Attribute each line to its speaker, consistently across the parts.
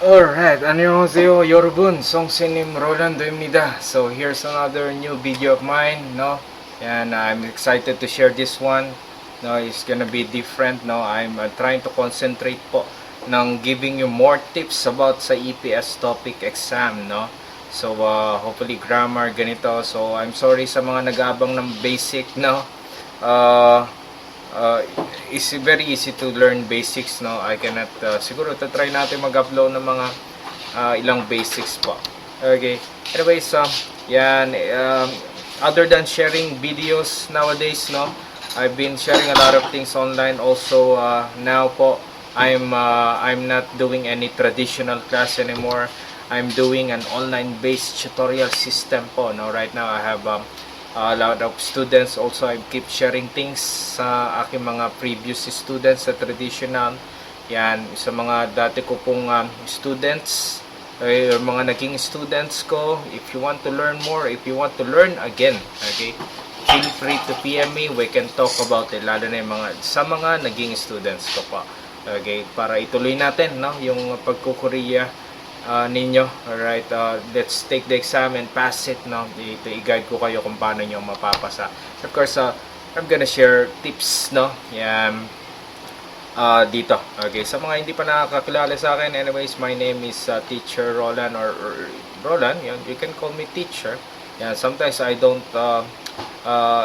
Speaker 1: Alright, 안녕하세요 여러분. 송스님 롤란도입니다. So here's another new video of mine, no? And I'm excited to share this one. No, it's gonna be different, no? I'm trying to concentrate po ng giving you more tips about sa EPS topic exam, no? So hopefully grammar ganito. So I'm sorry sa mga nag-aabang ng basic, no? It's very easy to learn basics, no? I cannot siguro try natin mag-upload ng mga ilang basics po. Okay, anyways, yan, other than sharing videos nowadays, no, I've been sharing a lot of things online also. Now po I'm not doing any traditional class anymore. I'm doing an online based tutorial system po, no. Right now I have a lot of students also. I keep sharing things sa aking mga previous students sa traditional. Yan, sa mga dati ko pong students, or mga naging students ko. If you want to learn more, if you want to learn again, okay, feel free to PM me. We can talk about it, lalo na yung sa mga naging students ko pa. Okay, para ituloy natin, no, yung pagkukorea ninyo. Alright, let's take the exam and pass it, no? I-guide ko kayo kung paano nyo mapapasa. Of course, I'm gonna share tips, no? Yan, dito. Okay, sa mga hindi pa nakakakilala sa akin, anyways, my name is Teacher Roland, or Roland. Yan, you can call me teacher. Yan, sometimes I don't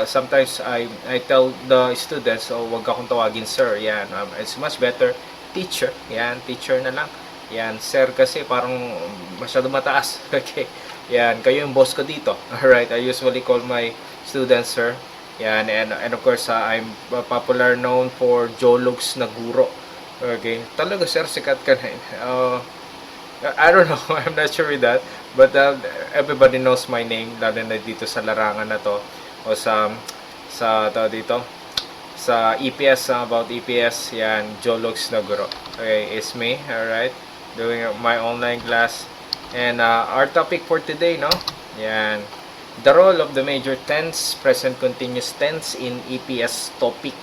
Speaker 1: sometimes I tell the students, oh, wag akong tawagin sir. Yan, it's much better teacher. Yan, teacher na lang. Yan, sir kasi parang masyado mataas. Okay. Yan, kayo yung boss ko dito. Alright, I usually call my students sir. Yan, and of course, I'm popular known for Jologs na guro. Okay. Talaga sir, sikat ka na. I don't know, I'm not sure with that. But everybody knows my name, lalo na dito sa larangan na to. O sa dito. Sa EPS, about EPS, yan, Jologs na guro. Okay, it's me, alright, doing my online class. And our topic for today, no? Yan, the role of the major tense, present continuous tense in EPS topic.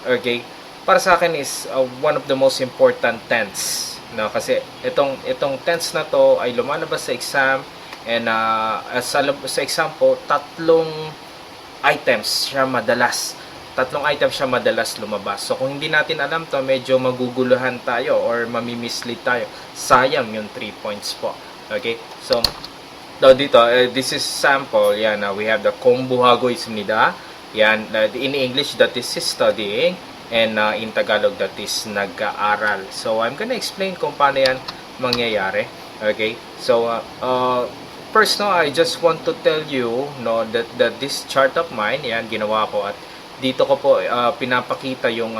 Speaker 1: Okay, para sa akin is one of the most important tense, no? Kasi itong tense na to ay lumalabas sa exam, and sa exam po, tatlong items siya madalas lumabas. So kung hindi natin alam to, medyo maguguluhan tayo or mamimislead tayo. Sayang yung 3 points po. Okay? So dito, this is sample. Yan, we have the 공부하고 있습니다. Yan, in English that is studying, and in Tagalog that is nag-aaral. So I'm gonna explain kung paano yan mangyayari. Okay? So first, no, I just want to tell you, no, that this chart of mine, yan, ginawa ko, at dito ko po pinapakita yung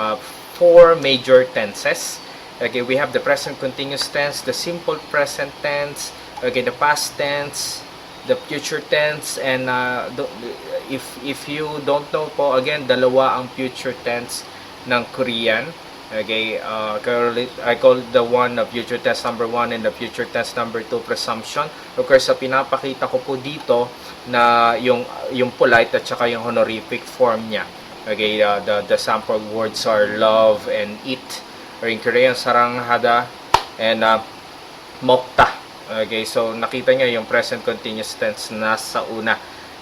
Speaker 1: 4 major tenses. Okay, we have the present continuous tense, the simple present tense, okay, the past tense, the future tense, and if you don't know po, again, dalawa ang future tense ng Korean. Okay, I call the one of future tense number 1 and the future tense number 2 presumption. Of course, pinapakita ko po dito na yung polite at saka yung honorific form niya. Okay, the sample words are love and eat, or in Korean saranghada and mokta. Okay, so nakita niyo yung present continuous tense nasa una.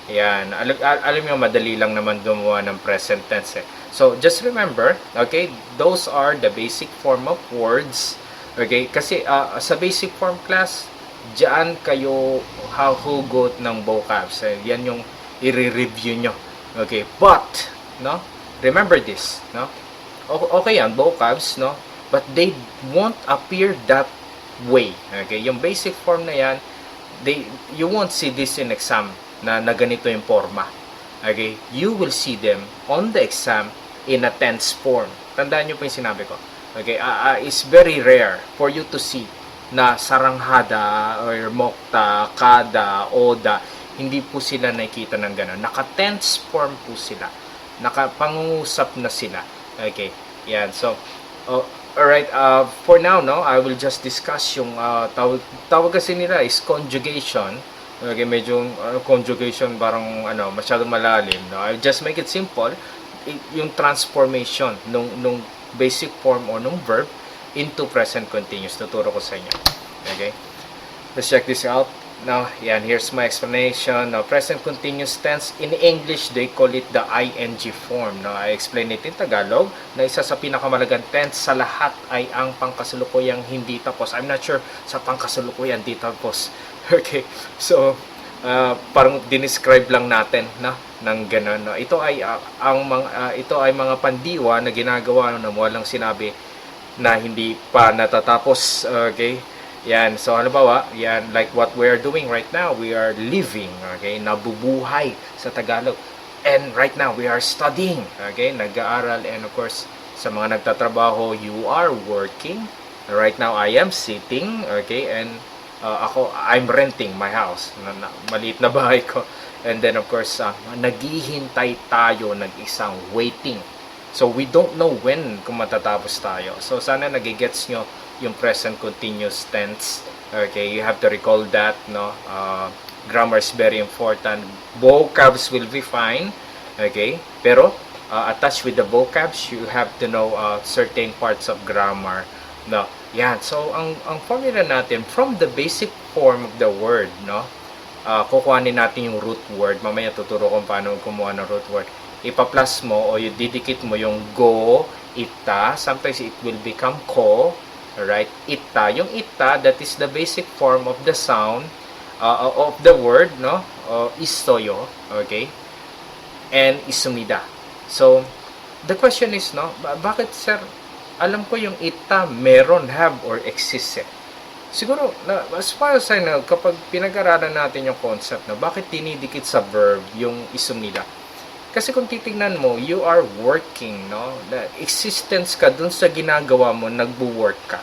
Speaker 1: Yan, alam niyo, madali lang naman gumawa ng present tense eh. So just remember, okay, those are the basic form of words. Okay, kasi sa basic form class, diyan kayo hahugot ng vocabs. Yan yung i-review nyo. Okay, but no, remember this, no, okay yan, vocabs, no, but they won't appear that way. Okay, yung basic form na yan, you won't see this in exam na ganito yung forma. Okay, you will see them on the exam in a tense form. Tandaan nyo po yung sinabi ko. Okay, it's very rare for you to see na saranghada or mokta, kada, oda, hindi po sila nakikita ng gano'n. Naka-tense form po sila. Nakapangungusap na sila. Okay, yan. So, alright, for now, no, I will just discuss yung tawag kasi nila is conjugation. Okay, medyo conjugation parang masyadong malalim, no? I'll just make it simple. Yung transformation nung basic form o nung verb into present continuous. Tuturo ko sa inyo. Okay? Let's check this out. Now, yan, here's my explanation. Now, present continuous tense, in English, they call it the ing form. Now, I explain it in Tagalog, na isa sa pinakamalagang tense sa lahat ay ang pangkasalukuyang hindi tapos. I'm not sure sa pangkasalukuyan di tapos. Okay, so, parang dinescribe lang natin na ng ganun. No? Ito ay ito ay mga pandiwa na ginagawa na walang sinabi na hindi pa natatapos. Okay? Yan, so halimbawa, yan, like what we are doing right now, we are living, okay, nabubuhay sa Tagalog. And right now, we are studying, okay, nag-aaral, and of course, sa mga nagtatrabaho, you are working. Right now, I am sitting, okay, and I'm renting my house, maliit na bahay ko. And then, of course, naghihintay tayo ng isang waiting. So, we don't know when kung matatapos tayo. So, sana nagigets nyo yung present continuous tense. Okay, you have to recall that, no? Grammar is very important. Vocabs will be fine. Okay, pero attached with the vocabs, you have to know certain parts of grammar. No, yan. So, ang formula natin, from the basic form of the word, no? Kukuhanin natin yung root word. Mamaya tuturo kung paano kumuha ng root word. Ipa-plus mo o didikit mo yung go, ita. Sometimes it will become ko. Alright, ita. Yung ita, that is the basic form of the sound of the word, no? Isoyo, okay? And isumida. So, the question is, no? Bakit, sir, alam ko yung ita meron, have, or exist, eh? Siguro, as far as I know, kapag pinag-aralan natin yung concept, no? Bakit dinidikit sa verb yung isumida? Kasi kung titingnan mo, you are working, no? The existence ka dun sa ginagawa mo, nagbo-work ka.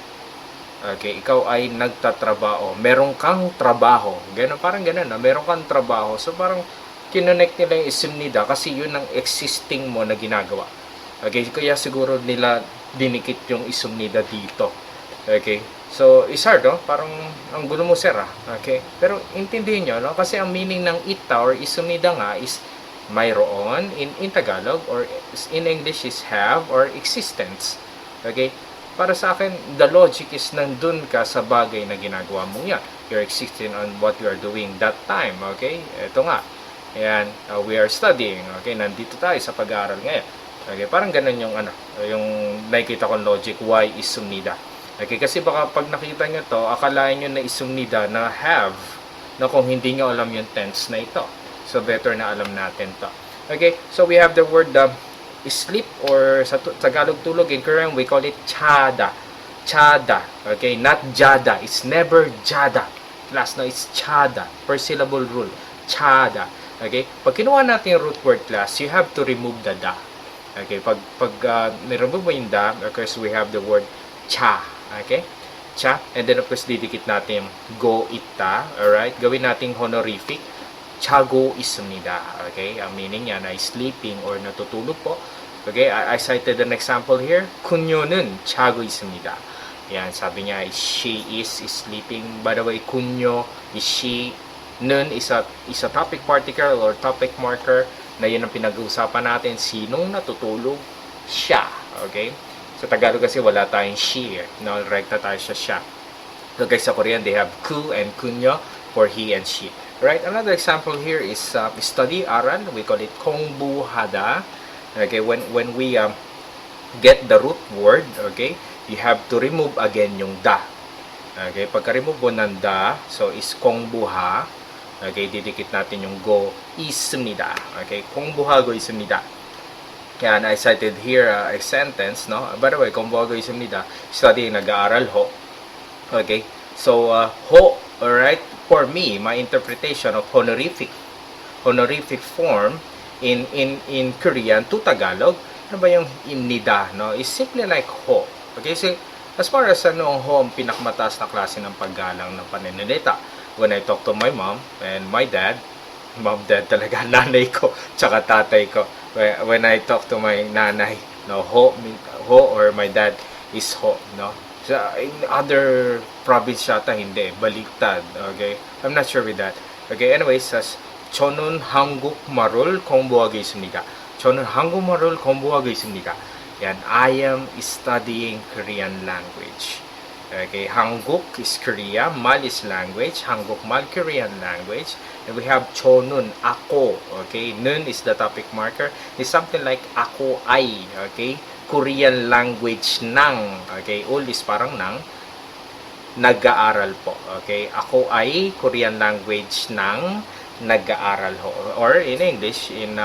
Speaker 1: Okay, ikaw ay nagtatrabaho. Meron kang trabaho. Ganun, parang ganun, no? Meron kang trabaho. So, parang kinonect nila yung isumnida kasi yun ang existing mo na ginagawa. Okay, kaya siguro nila dinikit yung isumnida dito. Okay, so, is hard, no? Parang ang gulo mo, sir, okay? Pero, intindihin nyo, no? Kasi ang meaning ng ita or isumnida nga is mayroon in Tagalog, or in English is have or existence. Okay? Para sa akin, the logic is nandun ka sa bagay na ginagawa mo yan. You're existing on what you are doing that time. Okay? Ito nga. Ayan, we are studying. Okay? Nandito tayo sa pag-aaral ngayon. Okay? Parang ganun yung yung nakikita kong logic, why is sumnida. Okay? Kasi baka pag nakita nyo to, akalain nyo na isumnida na have, na kung hindi nyo alam yung tense na ito. So, better na alam natin to. Okay, so we have the word sleep, or sa Tagalog tulog. In Korean, we call it chada. Chada. Okay, not jada. It's never jada. Last no, it's chada. Per syllable rule. Chada. Okay, pag kinuha natin yung root word class, you have to remove the da. Okay, pag niremove mo yung da, of course, we have the word cha. Okay, cha. And then, of course, didikit natin yung go, ita. Alright, gawin natin honorific. Chago isumnida. Okay? Ang meaning niya ay sleeping or natutulog po. Okay? I cited an example here. Kunyo는 chago isumnida. Yan, sabi niya, she is sleeping. By the way, kunyo is she. Nun is a topic particle or topic marker na yun ang pinag-uusapan natin. Sinong natutulog? Siya. Okay? Sa Tagalog kasi wala tayong she. No, rekta tayo sa siya. So guys, sa Korean, they have ku and kunyo for he and she. Right, another example here is study, aral. We call it 공부하다. Okay, when we get the root word, okay, you have to remove again yung da. Okay, pagka-remove mo ng da, so is 공부하. Okay, didikit natin yung go, 있습니다. Okay, 공부하고 있습니다. Yan, I cited here a sentence, no? By the way, 공부하고 있습니다. Study, nag-aaral ho. Okay, so ho, alright, for me, my interpretation of honorific form in Korean to Tagalog, ano ba yung nida, no? Is simply like ho. Okay, so as far as ang ho, ang pinakamataas na klase ng paggalang ng paninilita. When I talk to my mom and my dad talaga, nanay ko, tsaka tatay ko. When I talk to my nanay, no, ho or my dad is ho, no? So, in other province yata, hindi. Baliktad. Okay? I'm not sure with that. Okay, anyways, 저는 한국말을 공부하고 있습니다. 저는 한국말을 공부하고 있습니다. Yan, I am studying Korean language. Okay, Hanguk is Korea, Mal is language, Hanguk Mal Korean language, and we have Chonun, ako. Okay, Nun is the topic marker. It's something like ako ay. Okay, Korean language ng. Okay, ul is parang ng nag-aaral po. Okay, ako ay Korean language ng nag-aaral ho. Or in English, in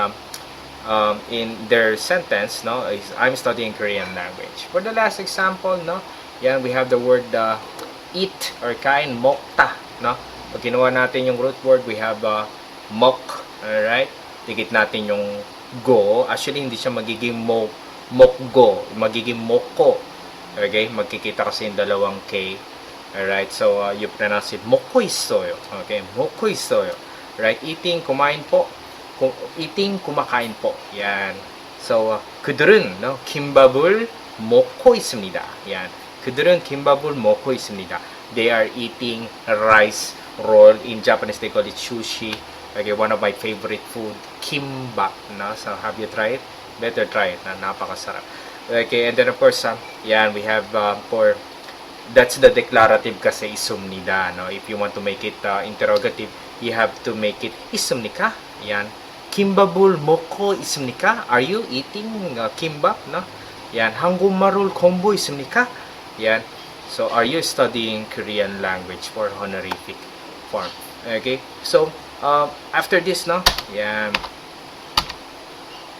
Speaker 1: their sentence, no, is I'm studying Korean language. For the last example, no, yan, we have the word eat or kain, mokta, no? Pag kinuha natin yung root word, we have mok, alright? Dikit natin yung go. Actually, hindi siya magiging mokgo, magiging moko. Okay? Magkikita kasi yung dalawang K. Alright? So, you pronounce it moko isoyo. Okay? Moko isoyo. Right? Eating, kumain po. Eating, kumakain po. Yan. So, 그들은, no? Kimbab을 먹고 있습니다. Yan. 그들은 김밥을 먹고 있습니다. They are eating rice roll. In Japanese, they call it sushi. Okay, one of my favorite food, kimbap. No? So, have you tried it? Better try it. Napakasarap. Okay, and then of course, yan, we have that's the declarative kasi isumnida. No? If you want to make it interrogative, you have to make it isumnika. Yan. 김밥을 먹고 있습니까? Are you eating kimbap? No? Yan. 한국말을 공부 있습니까? Yan. So, are you studying Korean language for honorific form? Okay. So, after this, no? Yan.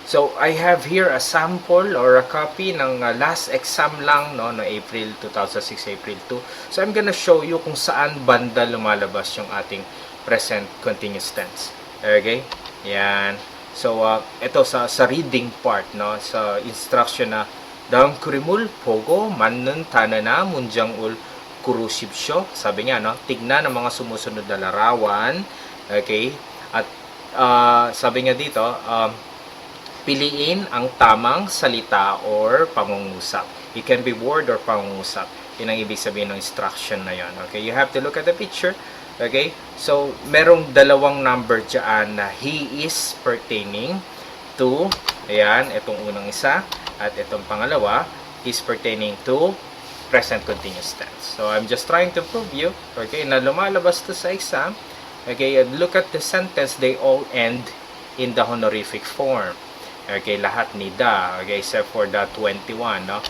Speaker 1: So, I have here a sample or a copy ng last exam lang, no? No, April 2006, April 2. So, I'm gonna show you kung saan banda lumalabas yung ating present continuous tense. Okay? Yan. So, ito sa reading part, no? Sa instruction na 다음 그림을 보고 맞는 단어나 문장을 고르십시오. Sabi niya, no? Tignan ang mga sumusunod na larawan. Okay? At sabi niya dito, piliin ang tamang salita or pangungusap. It can be word or pangungusap. Yun ang ibig sabihin ng instruction na yun. Okay? You have to look at the picture. Okay? So, merong dalawang number dyan na he is pertaining to, ayan, itong unang isa. At itong pangalawa is pertaining to present continuous tense. So, I'm just trying to prove you, okay, na lumalabas to sa exam. Okay, look at the sentence, they all end in the honorific form. Okay, lahat ni da, okay, except for the 21, no?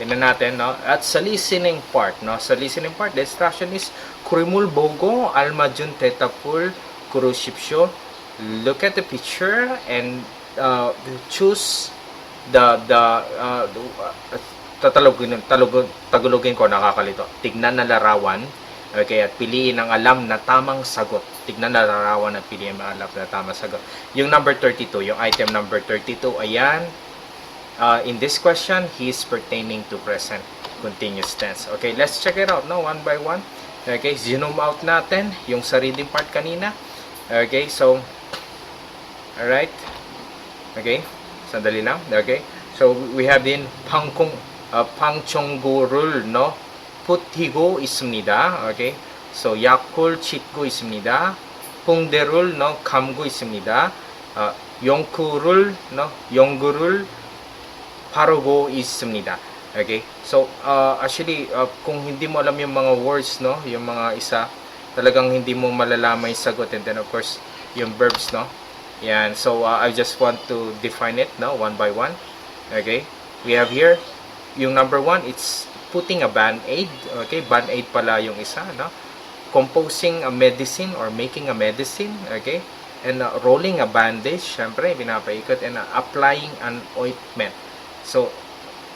Speaker 1: Tingnan natin, no? At sa listening part, no? Sa listening part, the instruction is kurimul bogo almajun tetapul kurushipsyo. Look at the picture and choose tagalogin ko, nakakalito. Tignan na larawan, okay, at piliin ang alam na tamang sagot. Tignan na larawan at piliin ang alam na tamang sagot. Yung number 32, yung item number 32, ayan. In this question, he is pertaining to present continuous tense. Okay, let's check it out, no, one by one. Okay, zoom out natin yung sa reading part kanina. Okay, so alright. Okay, sandali lang. Okay. So, we have din pangchonggo를, no? 푸티고 있습니다. Okay. So, 약을 찢고 있습니다. 붕대를, no? 감고 있습니다. 연구를, no? 연구를 바르고 있습니다. Okay. So, actually, kung hindi mo alam yung mga words, no? Yung mga isa, talagang hindi mo malalaman yung sagot. And then, of course, yung verbs, no? Yan. So, I just want to define it, no? One by one. Okay? We have here, yung number 1, it's putting a band-aid. Okay? Band-aid pala yung isa, no? Composing a medicine or making a medicine. Okay? And rolling a bandage. Syempre, pinapaikot. And applying an ointment. So,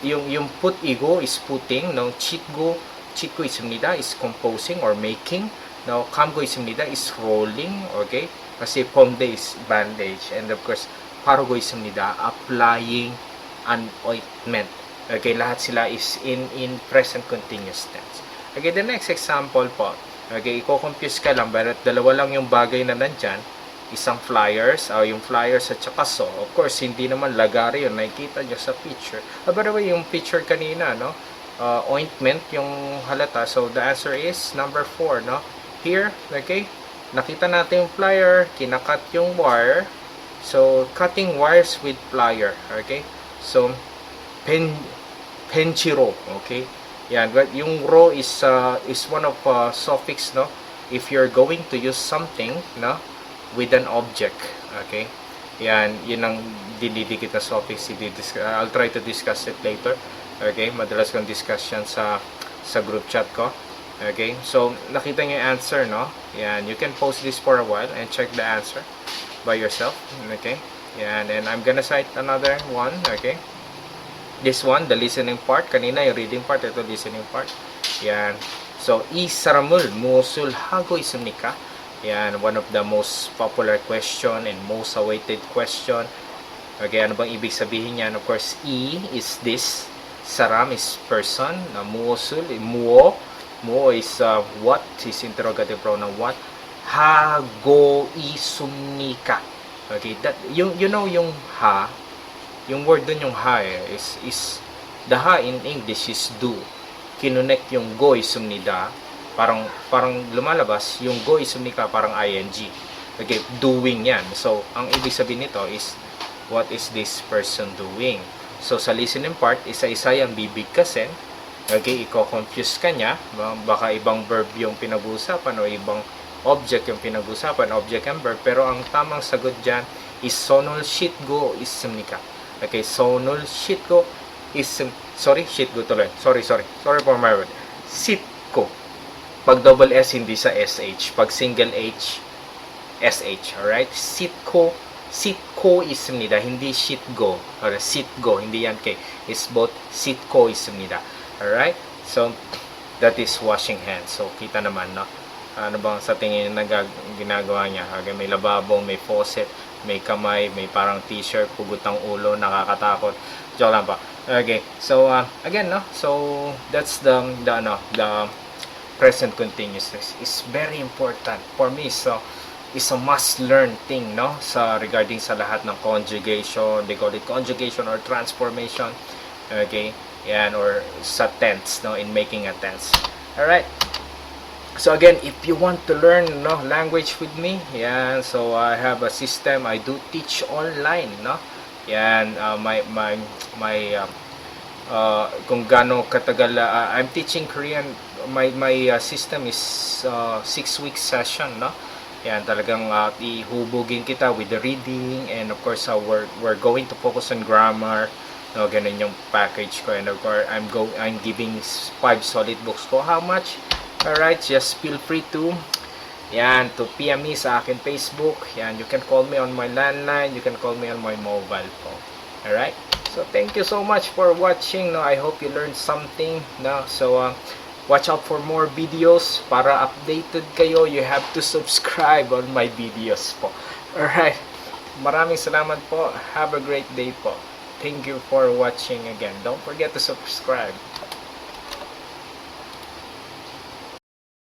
Speaker 1: yung put-igo is putting, no? Chitgo 있습니다 is composing or making. Now, 감고 있습니다 is rolling. Okay? Kasi pomde is bandage. And of course, parugo 있습니다, applying an ointment. Okay, lahat sila is in present continuous tense. Okay, the next example po. Okay, i-confuse ka lang, pero dalawa lang yung bagay na nandyan. Isang flyers, yung flyers at saka so. Of course, hindi naman lagari yun. Nakikita nyo sa picture. By the way, yung picture kanina, no? Ointment, yung halata. So, the answer is number 4, no? Here, okay? Nakita natin yung flyer, kinakat yung wire. So, cutting wires with plier. Okay? So, penchiro. Okay? Yan, but yung ro is one of suffix, no? If you're going to use something, no, with an object, okay? Yan, yun ang dinidikit na suffix. I'll try to discuss it later. Okay, madalas kong discuss yan sa group chat ko. Okay, so nakita niyo yung answer, no? Yan, you can post this for a while and check the answer by yourself. Okay, yan, and I'm gonna cite another one. Okay, this one, the listening part. Kanina yung reading part, ito listening part. Yan, so isaramul musul hago isumnika. Yan, one of the most popular question and most awaited question. Okay, ano bang ibig sabihin niyan? Of course, is this, saram is person, musul, muo is what, is interrogative pronoun what, hago isumnika. Okay, that you know yung ha, yung word dun yung ha is the ha in English is do. Kinunek yung go isumnida, parang lumalabas yung go isumnika parang ing. Okay, doing yan. So ang ibig sabihin nito is what is this person doing? So sa listening part, isa-isa yung bibigkasin. Okay, i-confuse ka niya, baka ibang verb yung pinag-uusapan o ibang object yung pinag-uusapan, object and verb, pero ang tamang sagot dyan is sonol shitgo isumnika. Okay, sonol shitgo shitgo tuloy. Sorry for my word. Sitko. Pag double S, hindi sa SH. Pag single H, SH. Alright? Sitko isumnida. Hindi shitgo. Or sitgo. Hindi yan K. It's both sitko isumnida. Alright? So, that is washing hands. So, kita naman, no? Ano bang sa tingin na ginagawa niya? Okay, may lababo, may faucet, may kamay, may parang t-shirt, pugot ang ulo, nakakatakot. Joke lang pa. Okay, so, again, no? So, that's the present continuous tense. It's very important for me. So, it's a must-learn thing, no? Regarding sa lahat ng conjugation, they call it conjugation or transformation. Okay? Yan, or sa tense, no, in making a tense. Alright, so again, if you want to learn, no, language with me, yan, so I have a system. I do teach online, no, yan, kung gaano katagal, I'm teaching Korean. My system is 6-week session, no. Yan, talagang ihubugin kita with the reading, and of course we're going to focus on grammar. No, ganun yung package ko, and of course I'm giving 5 solid books ko. How much? Alright, just feel free to PM me sa akin Facebook. Yan, you can call me on my landline, you can call me on my mobile phone. Alright, so thank you so much for watching. No, I hope you learned something. No, so watch out for more videos. Para updated kayo, you have to subscribe on my videos po. Alright, maraming salamat po. Have a great day po. Thank you for watching again. Don't forget to subscribe.